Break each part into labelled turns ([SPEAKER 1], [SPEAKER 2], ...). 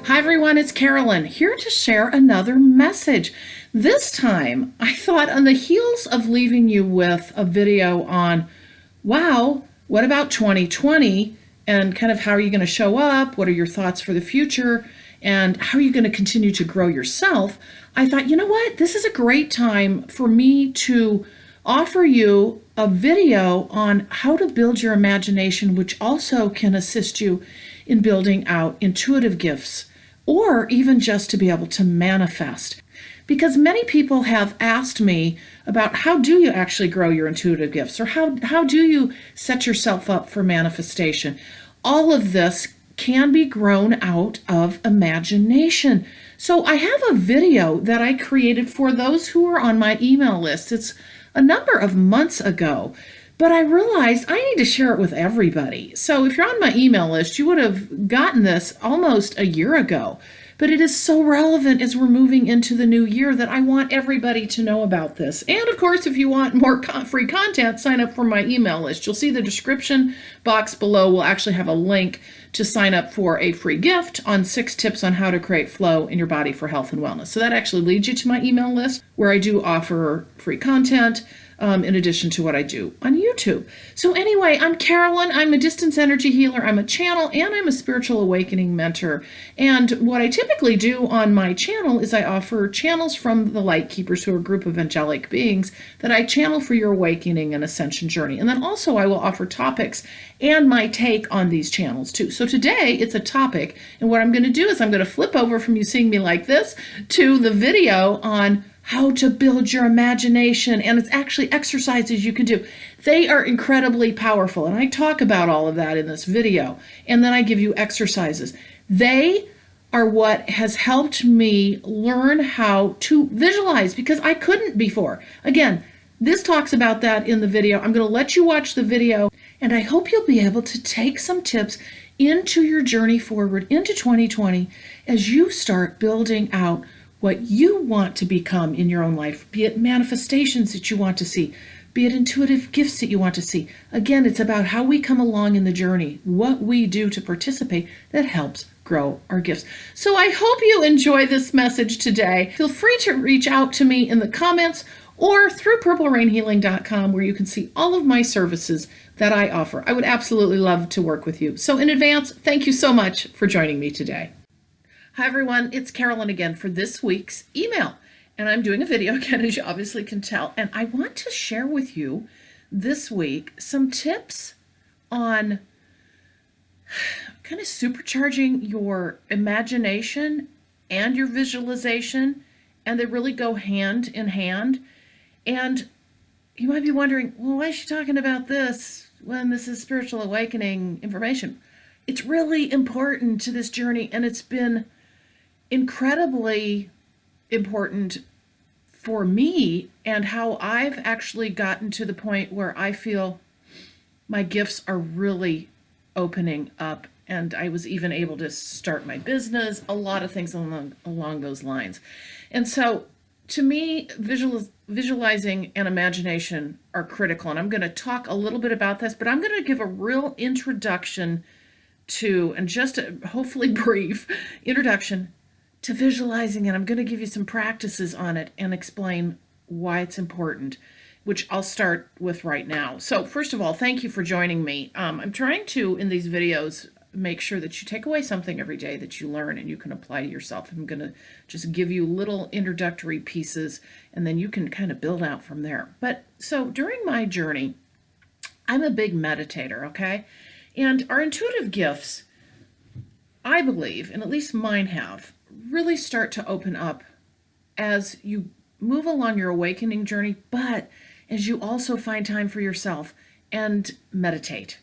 [SPEAKER 1] Hi everyone, it's Carolyn here to share another message. This time, I thought on the heels of leaving you with a video on, wow, what about 2020 and kind of how are you going to show up? What are your thoughts for the future? And how are you going to continue to grow yourself? I thought, you know what? This is a great time for me to offer you a video on how to build your imagination, which also can assist you in building out intuitive gifts or even just to be able to manifest. Because many people have asked me about how do you actually grow your intuitive gifts, or how do you set yourself up for manifestation. All of this can be grown out of imagination. So I have a video that I created for those who are on my email list. It's a number of months ago, but I realized I need to share it with everybody. So if you're on my email list, you would have gotten this almost a year ago. But it is so relevant as we're moving into the new year that I want everybody to know about this. And of course, if you want more free content, sign up for my email list. You'll see the description box below will actually have a link to sign up for a free gift on 6 tips on how to create flow in your body for health and wellness. So that actually leads you to my email list where I do offer free content. In addition to what I do on YouTube. So anyway, I'm Carolyn. I'm a distance energy healer. I'm a channel, and I'm a spiritual awakening mentor. And what I typically do on my channel is I offer channels from the Light Keepers, who are a group of angelic beings that I channel for your awakening and ascension journey. And then also I will offer topics and my take on these channels too. So today it's a topic, and what I'm going to do is I'm going to flip over from you seeing me like this to the video on how to build your imagination, and it's actually exercises you can do. They are incredibly powerful, and I talk about all of that in this video, and then I give you exercises. They are what has helped me learn how to visualize, because I couldn't before. Again, this talks about that in the video. I'm going to let you watch the video, and I hope you'll be able to take some tips into your journey forward into 2020 as you start building out what you want to become in your own life, be it manifestations that you want to see, be it intuitive gifts that you want to see. Again, it's about how we come along in the journey, what we do to participate that helps grow our gifts. So I hope you enjoy this message today. Feel free to reach out to me in the comments or through purplerainhealing.com, where you can see all of my services that I offer. I would absolutely love to work with you. So in advance, thank you so much for joining me today. Hi everyone, it's Carolyn again for this week's email. And I'm doing a video again, as you obviously can tell. And I want to share with you this week some tips on kind of supercharging your imagination and your visualization. And they really go hand in hand. And you might be wondering, well, why is she talking about this when this is spiritual awakening information? It's really important to this journey, and it's been incredibly important for me and how I've actually gotten to the point where I feel my gifts are really opening up, and I was even able to start my business, a lot of things along those lines. And so to me, visualizing and imagination are critical, and I'm going to talk a little bit about this, but I'm going to give a real introduction to, and just a hopefully brief introduction to visualizing, and I'm going to give you some practices on it and explain why it's important, which I'll start with right now. So first of all, thank you for joining me. I'm trying to, in these videos, make sure that you take away something every day that you learn and you can apply to yourself. I'm going to just give you little introductory pieces, and then you can kind of build out from there. But so during my journey, I'm a big meditator, okay? And our intuitive gifts, I believe, and at least mine have, really start to open up as you move along your awakening journey, but as you also find time for yourself and meditate.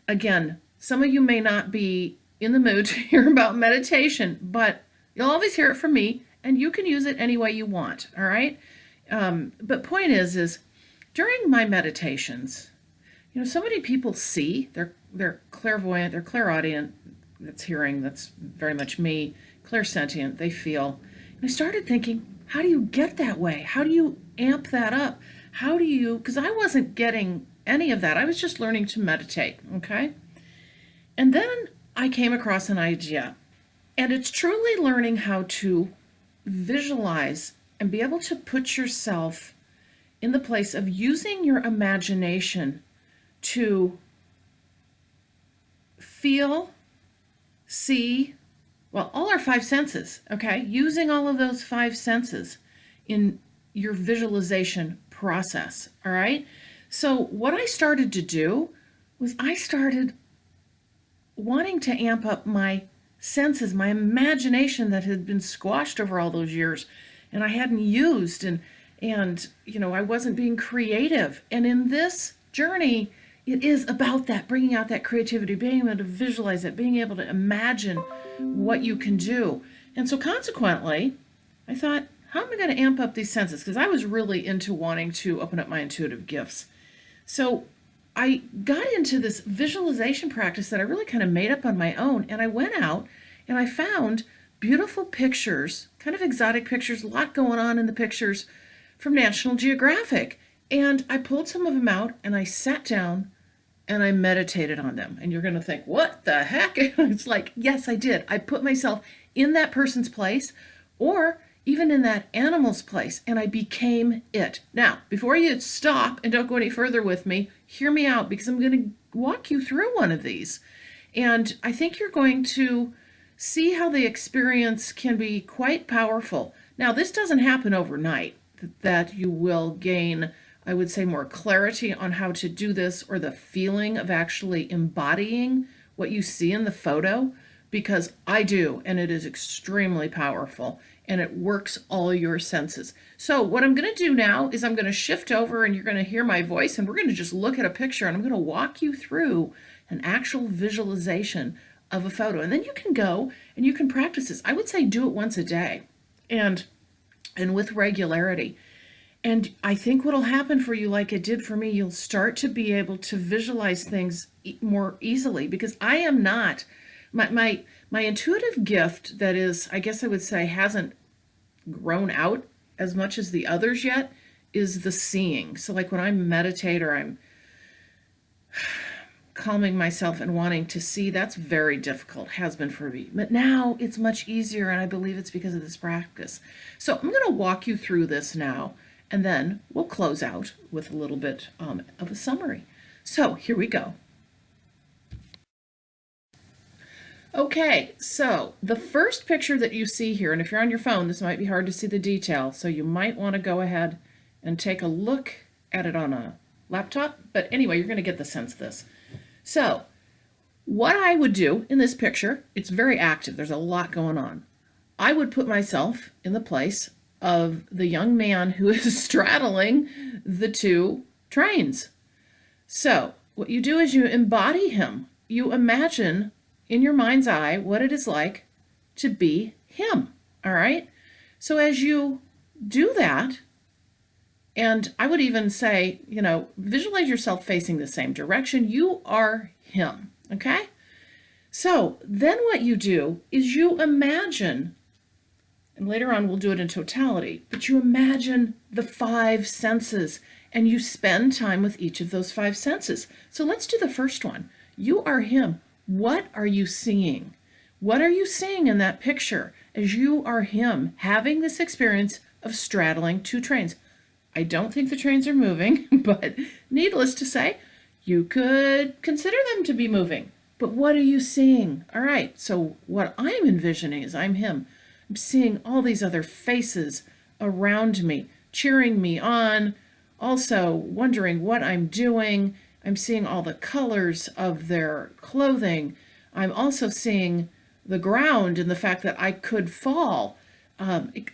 [SPEAKER 1] Again, some of you may not be in the mood to hear about meditation, but you'll always hear it from me, and you can use it any way you want, all right? But point is during my meditations, you know, so many people see, they're clairvoyant, they're clairaudient, that's hearing, that's very much me, clairsentient, they feel. And I started thinking, how do you get that way? How do you amp that up? How do you, because I wasn't getting any of that. I was just learning to meditate, okay? And then I came across an idea. And it's truly learning how to visualize and be able to put yourself in the place of using your imagination to feel, see, well, all our five senses, okay? Using all of those five senses in your visualization process, all right? So what I started to do was I started wanting to amp up my senses, my imagination that had been squashed over all those years and I hadn't used, and I wasn't being creative. And in this journey, it is about that, bringing out that creativity, being able to visualize it, being able to imagine what you can do. And so consequently, I thought, how am I going to amp up these senses? Because I was really into wanting to open up my intuitive gifts. So I got into this visualization practice that I really kind of made up on my own. And I went out and I found beautiful pictures, kind of exotic pictures, a lot going on in the pictures from National Geographic. And I pulled some of them out and I sat down and I meditated on them. And you're going to think, what the heck? It's like, yes, I did. I put myself in that person's place or even in that animal's place, and I became it. Now, before you stop and don't go any further with me, hear me out because I'm going to walk you through one of these. And I think you're going to see how the experience can be quite powerful. Now, this doesn't happen overnight, that you will gain, I would say, more clarity on how to do this or the feeling of actually embodying what you see in the photo, because I do, and it is extremely powerful, and it works all your senses. So what I'm going to do now is I'm going to shift over and you're going to hear my voice, and we're going to just look at a picture, and I'm going to walk you through an actual visualization of a photo. And then you can go and you can practice this. I would say do it once a day and with regularity. And I think what'll happen for you, like it did for me, you'll start to be able to visualize things more easily, because I am not, my intuitive gift, that is, I guess I would say, hasn't grown out as much as the others yet, is the seeing. So like when I meditate or I'm calming myself and wanting to see, that's very difficult, has been for me. But now it's much easier, and I believe it's because of this practice. So I'm going to walk you through this now, and then we'll close out with a little bit of a summary. So here we go. Okay, so the first picture that you see here, and if you're on your phone, this might be hard to see the detail, so you might want to go ahead and take a look at it on a laptop. But anyway, you're going to get the sense of this. So what I would do in this picture, it's very active. There's a lot going on. I would put myself in the place of the young man who is straddling the two trains. So what you do is you embody him. You imagine in your mind's eye what it is like to be him, all right? So as you do that, and I would even say, visualize yourself facing the same direction. You are him, okay? So then what you do is you imagine, and later on we'll do it in totality, but you imagine the five senses, and you spend time with each of those five senses. So let's do the first one. You are him. What are you seeing? What are you seeing in that picture as you are him, having this experience of straddling two trains? I don't think the trains are moving, but needless to say, you could consider them to be moving. But what are you seeing? All right, so what I'm envisioning is I'm him. I'm seeing all these other faces around me, cheering me on, also wondering what I'm doing. I'm seeing all the colors of their clothing. I'm also seeing the ground and the fact that I could fall.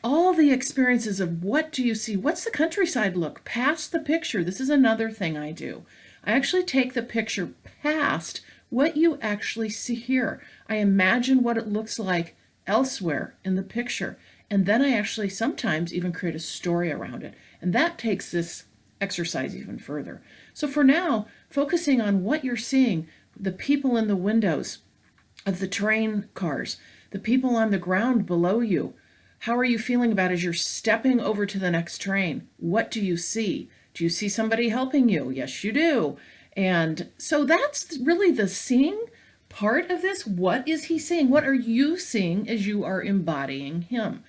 [SPEAKER 1] All the experiences of what do you see? What's the countryside look past the picture? This is another thing I do. I actually take the picture past what you actually see here. I imagine what it looks like elsewhere in the picture. And then I actually sometimes even create a story around it. And that takes this exercise even further. So for now, focusing on what you're seeing, the people in the windows of the train cars, the people on the ground below you. How are you feeling about as you're stepping over to the next train? What do you see? Do you see somebody helping you? Yes, you do. And so that's really the seeing part of this? What is he seeing? What are you seeing as you are embodying him?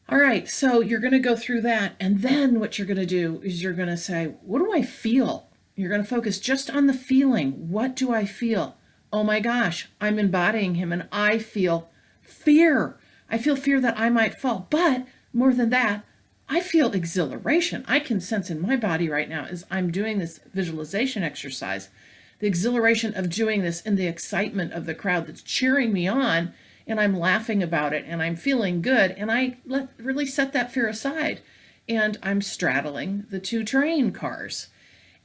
[SPEAKER 1] All right, so you're going to go through that, and then what you're going to do is you're going to say, what do I feel? You're going to focus just on the feeling. What do I feel? Oh my gosh, I'm embodying him, and I feel fear. I feel fear that I might fall, but more than that, I feel exhilaration. I can sense in my body right now as I'm doing this visualization exercise, the exhilaration of doing this and the excitement of the crowd that's cheering me on, and I'm laughing about it and I'm feeling good, and I really set that fear aside, and I'm straddling the 2 train cars.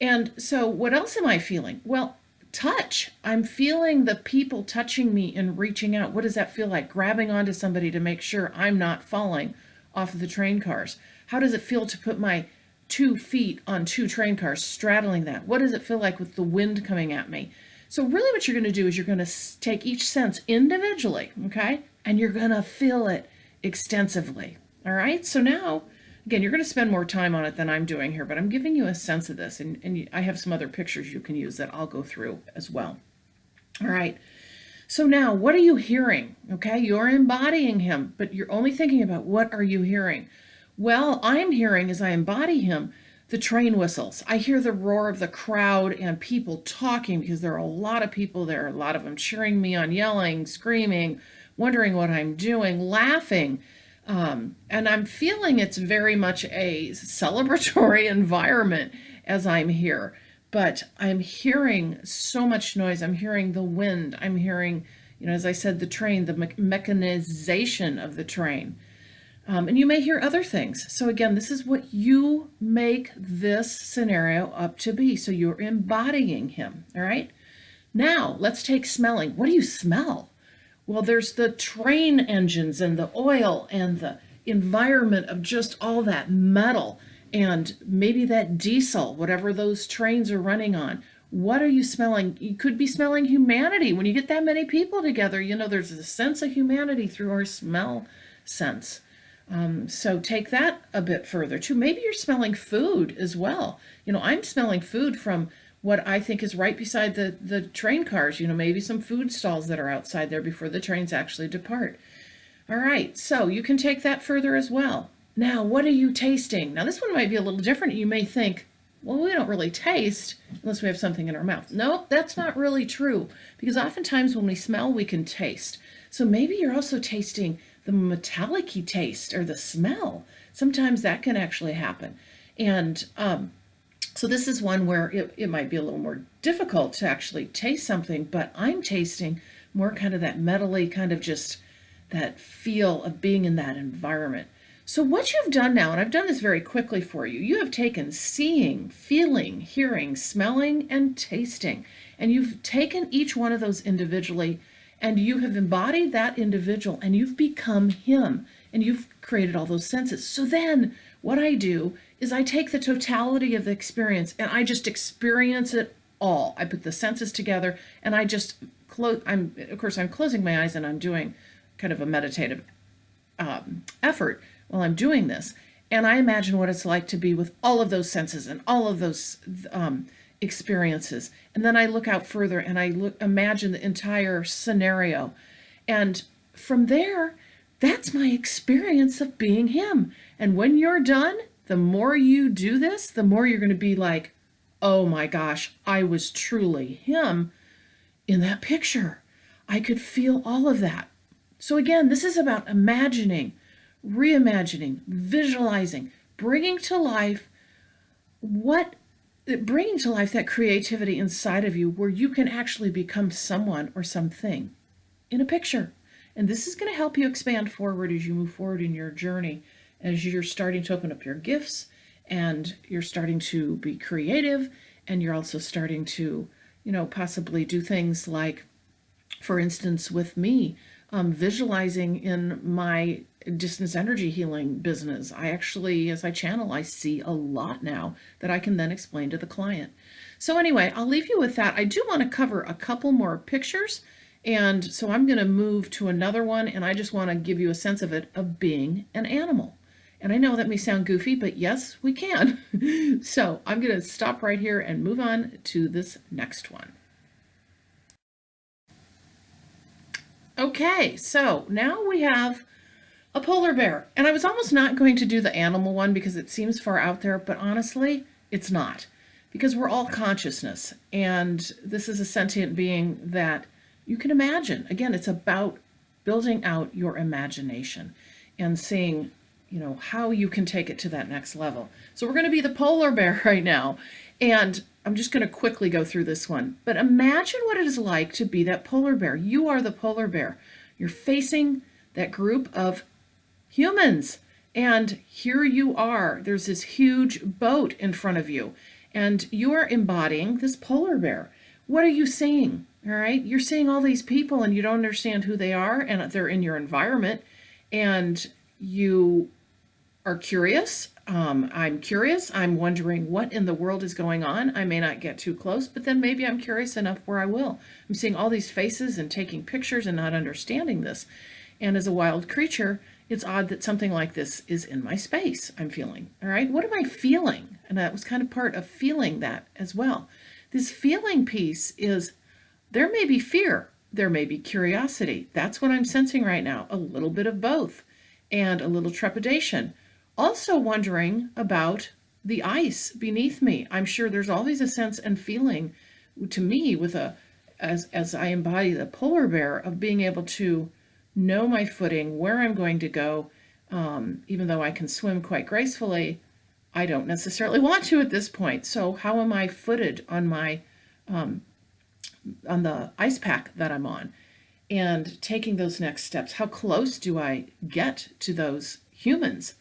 [SPEAKER 1] And so what else am I feeling? Well, touch. I'm feeling the people touching me and reaching out. What does that feel like? Grabbing onto somebody to make sure I'm not falling off of the train cars. How does it feel to put my 2 feet on 2 train cars, straddling that? What does it feel like with the wind coming at me? So really what you're going to do is you're going to take each sense individually, okay? And you're going to feel it extensively, all right? So now, again, you're going to spend more time on it than I'm doing here, but I'm giving you a sense of this, and I have some other pictures you can use that I'll go through as well. All right. So now, what are you hearing? Okay, you're embodying him, but you're only thinking about what are you hearing? Well, I'm hearing, as I embody him, the train whistles. I hear the roar of the crowd and people talking, because there are a lot of people there, a lot of them cheering me on, yelling, screaming, wondering what I'm doing, laughing. And I'm feeling it's very much a celebratory environment as I'm here. But I'm hearing so much noise. I'm hearing the wind. I'm hearing, as I said, the train, the mechanization of the train. And you may hear other things. So again, this is what you make this scenario up to be. So you're embodying him, all right? Now, let's take smelling. What do you smell? Well, there's the train engines and the oil and the environment of just all that metal and maybe that diesel, whatever those trains are running on. What are you smelling? You could be smelling humanity. When you get that many people together, there's a sense of humanity through our smell sense. So take that a bit further too. Maybe you're smelling food as well. I'm smelling food from what I think is right beside the train cars. Maybe some food stalls that are outside there before the trains actually depart. All right, so you can take that further as well. Now, what are you tasting? Now, this one might be a little different. You may think, well, we don't really taste unless we have something in our mouth. No, that's not really true, because oftentimes when we smell, we can taste. So maybe you're also tasting the metallic-y taste or the smell. Sometimes that can actually happen. And so this is one where it might be a little more difficult to actually taste something, but I'm tasting more kind of that metally, kind of just that feel of being in that environment. So what you've done now, and I've done this very quickly for you, you have taken seeing, feeling, hearing, smelling, and tasting, and you've taken each one of those individually, and you have embodied that individual, and you've become him, and you've created all those senses. So then what I do is I take the totality of the experience, and I just experience it all. I put the senses together, and I just I'm closing my eyes, and I'm doing kind of a meditative effort while I'm doing this. And I imagine what it's like to be with all of those senses and all of those experiences. And then I look out further and I imagine the entire scenario. And from there, that's my experience of being him. And when you're done, the more you do this, the more you're going to be like, oh my gosh, I was truly him in that picture. I could feel all of that. So again, this is about imagining, reimagining, visualizing, bringing to life that creativity inside of you, where you can actually become someone or something in a picture. And this is going to help you expand forward as you move forward in your journey, as you're starting to open up your gifts, and you're starting to be creative, and you're also starting to, possibly do things like, for instance, with me, visualizing in my distance energy healing business. I actually, as I channel, I see a lot now that I can then explain to the client. So anyway, I'll leave you with that. I do want to cover a couple more pictures, and so I'm going to move to another one, and I just want to give you a sense of it, of being an animal. And I know that may sound goofy, but yes, we can. So I'm going to stop right here and move on to this next one. Okay, so now we have a polar bear. And I was almost not going to do the animal one because it seems far out there, but honestly, it's not. Because we're all consciousness, and this is a sentient being that you can imagine. Again, it's about building out your imagination and seeing, how you can take it to that next level. So we're going to be the polar bear right now. And I'm just going to quickly go through this one. But imagine what it is like to be that polar bear. You are the polar bear. You're facing that group of humans. And here you are. There's this huge boat in front of you. And you are embodying this polar bear. What are you seeing? All right. You're seeing all these people and you don't understand who they are, and they're in your environment. And you are curious. I'm curious. I'm wondering what in the world is going on. I may not get too close, but then maybe I'm curious enough where I will. I'm seeing all these faces and taking pictures and not understanding this. And as a wild creature, it's odd that something like this is in my space, I'm feeling. All right, what am I feeling? And that was kind of part of feeling that as well. This feeling piece is, there may be fear, there may be curiosity. That's what I'm sensing right now, a little bit of both, and a little trepidation. Also wondering about the ice beneath me. I'm sure there's always a sense and feeling to me with as I embody the polar bear, of being able to know my footing, where I'm going to go. Even though I can swim quite gracefully, I don't necessarily want to at this point. So how am I footed on my on the ice pack that I'm on, and taking those next steps? How close do I get to those humans?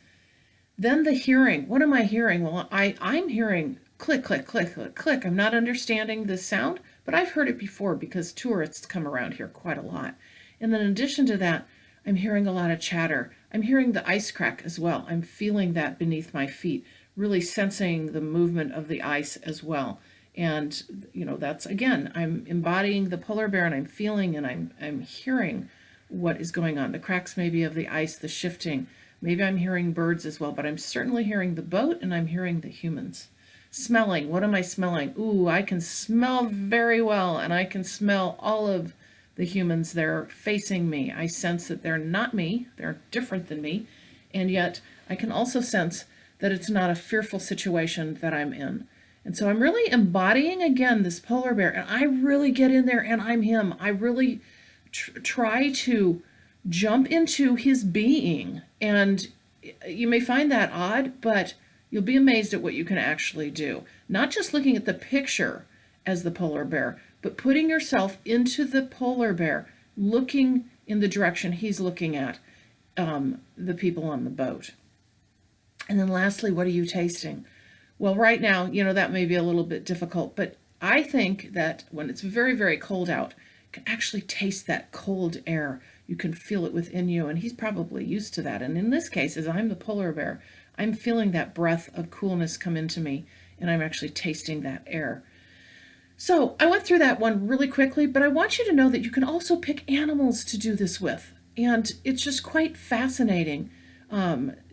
[SPEAKER 1] Then the hearing. What am I hearing? Well, I'm hearing click, click, click, click, click. I'm not understanding the sound, but I've heard it before because tourists come around here quite a lot. And then in addition to that, I'm hearing a lot of chatter. I'm hearing the ice crack as well. I'm feeling that beneath my feet, really sensing the movement of the ice as well. And, that's, again, I'm embodying the polar bear, and I'm feeling and I'm hearing what is going on. The cracks maybe of the ice, the shifting. Maybe I'm hearing birds as well, but I'm certainly hearing the boat and I'm hearing the humans. Smelling. What am I smelling? Ooh, I can smell very well, and I can smell all of the humans. They're facing me. I sense that they're not me, they're different than me, and yet I can also sense that it's not a fearful situation that I'm in. And so I'm really embodying, again, this polar bear, and I really get in there and I'm him. I really try to jump into his being, and you may find that odd, but you'll be amazed at what you can actually do. Not just looking at the picture as the polar bear, but putting yourself into the polar bear, looking in the direction he's looking at, the people on the boat. And then lastly, what are you tasting? Well, right now, that may be a little bit difficult, but I think that when it's very, very cold out, you can actually taste that cold air. You can feel it within you, and he's probably used to that. And in this case, as I'm the polar bear, I'm feeling that breath of coolness come into me, and I'm actually tasting that air. So I went through that one really quickly, but I want you to know that you can also pick animals to do this with. And it's just quite fascinating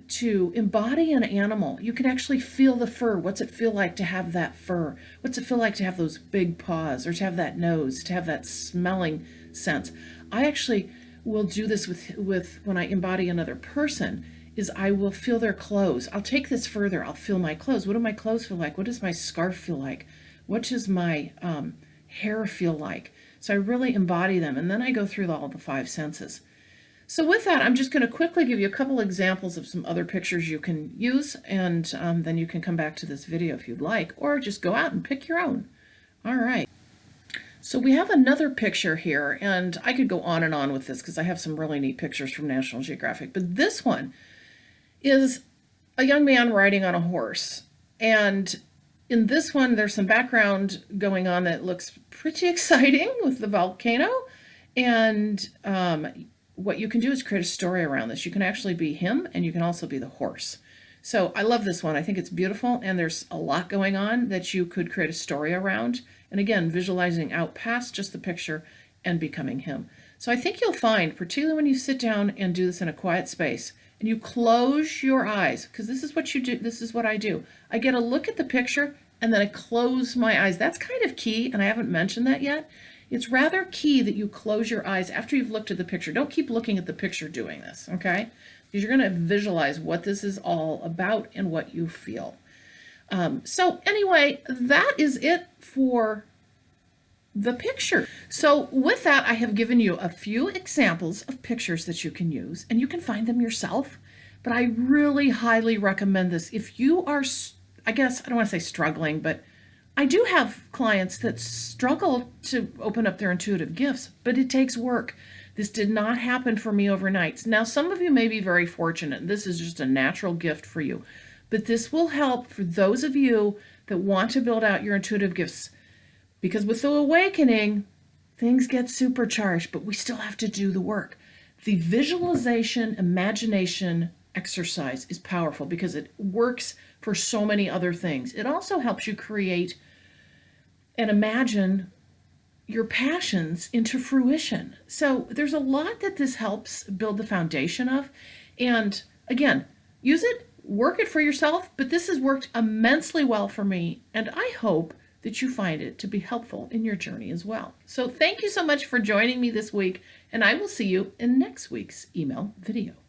[SPEAKER 1] to embody an animal. You can actually feel the fur. What's it feel like to have that fur? What's it feel like to have those big paws, or to have that nose, to have that smelling sense? I actually will do this with when I embody another person, is I will feel their clothes. I'll take this further. I'll feel my clothes. What do my clothes feel like? What does my scarf feel like? What does my hair feel like? So I really embody them, and then I go through all the five senses. So with that, I'm just going to quickly give you a couple examples of some other pictures you can use, and then you can come back to this video if you'd like, or just go out and pick your own. All right. So we have another picture here, and I could go on and on with this because I have some really neat pictures from National Geographic, but this one is a young man riding on a horse. And in this one, there's some background going on that looks pretty exciting with the volcano. And what you can do is create a story around this. You can actually be him, and you can also be the horse. So I love this one. I think it's beautiful, and there's a lot going on that you could create a story around. And again, visualizing out past just the picture and becoming him. So I think you'll find, particularly when you sit down and do this in a quiet space, and you close your eyes, because this is what you do. This is what I do. I get a look at the picture, and then I close my eyes. That's kind of key, and I haven't mentioned that yet, it's rather key that you close your eyes after you've looked at the picture. Don't keep looking at the picture doing this, okay? Because you're going to visualize what this is all about and what you feel. So anyway, that is it for the picture. So with that, I have given you a few examples of pictures that you can use, and you can find them yourself. But I really highly recommend this. If you are, I guess, I don't want to say struggling, but I do have clients that struggle to open up their intuitive gifts, but it takes work. This did not happen for me overnight. Now, some of you may be very fortunate. This is just a natural gift for you. But this will help for those of you that want to build out your intuitive gifts. Because with the awakening, things get supercharged, but we still have to do the work. The visualization, imagination exercise is powerful because it works for so many other things. It also helps you create and imagine your passions into fruition. So there's a lot that this helps build the foundation of. And again, use it, work it for yourself, but this has worked immensely well for me, and I hope that you find it to be helpful in your journey as well. So thank you so much for joining me this week, and I will see you in next week's email video.